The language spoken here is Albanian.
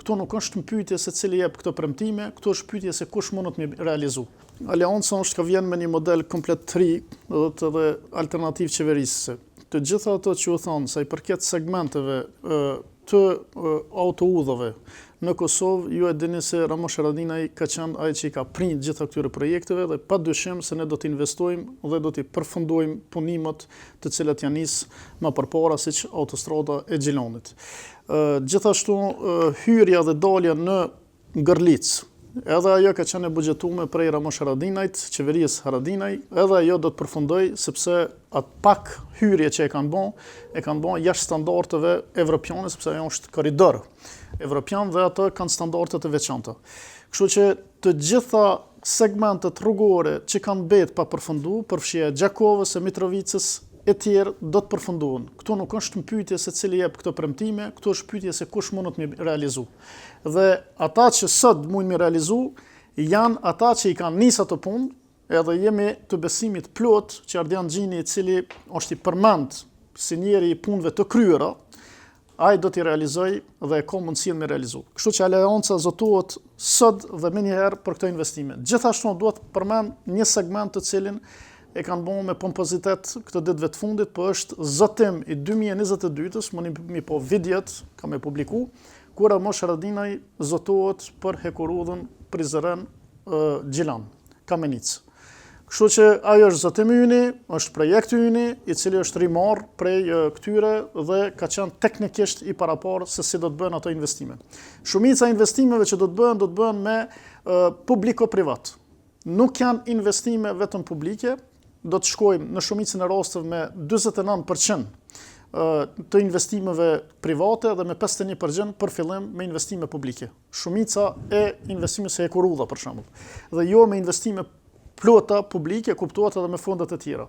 Këtu nuk është në pyetje se cili jep këto premtime, këtu është pyetje se kush mundet me realizu. Aleanca është ka vjen me një model komplet të ri dhe alternativë qeverisëse. Të gjitha ato që u thonë sa i përket segmenteve të autoudhëve në Kosovë, ju e dini se Ramush Haradinaj ka qenë ai që i ka prinjë gjitha këtyre projekteve dhe padyshim se ne do të investojmë dhe do të përfundojmë punimet të cilat janë nisë më përpara siç autostrada e Gjilonit. Gjithashtu hyrja dhe dalja në Ngërlicë, edhe ajo ka qenë e buxhetuar prej Ramush Haradinajt, qeverisë Haradinaj, edhe ajo do të përfundoj sepse atë pak hyrje që e kanë bën jashtë standardeve evropiane sepse ajo është korridor evropian dhe ato kanë standarde të veçanta. Kështu që të gjitha segmentet rrugore që kanë mbet pa përfunduar, përfshirë Gjakovës e Mitrovicës e tjerë do të përfundohen. Këtu nuk është në pyetje se cili jep këto premtime, këtu është pyetje se kush mundet me realizu. Dhe ata që sot mundin me realizu, janë ata që i kanë nisë ato punë, edhe jemi të besimit plot që Ardian Xhini, i cili është i përmend si njeri i punëve të kryera, ai do t'i realizoj dhe ka mundësinë me realizu. Kështu që aleanca zotohet sot dhe menjëherë për këto investime. Gjithashtu duhet të përmend një segment të cilin e kanë bërë me pompozitet këtë ditëve të fundit, po është zotim i 2022-s, mi po videot kam e publiku, kur Ramush Haradinaj zotohet për hekurudhën Prizren Gjilan, Kamenicë. Kështu që ajo është zotimi yni, është projekti yni, i cili është rimar prej këtyre dhe ka qenë teknikisht i paraparë se si do të bëhen ato investime. Shumica investimeve që do të bëhen me publiko-privat. Nuk janë investime vetëm publike, do të shkojmë në shumicën e rasteve me 49% të investimeve private dhe me 51% për fillim me investime publike. Shumica e investimeve se hekurudha për shembull. Dhe jo me investime plota publike, kuptohet edhe me fondet e tjera.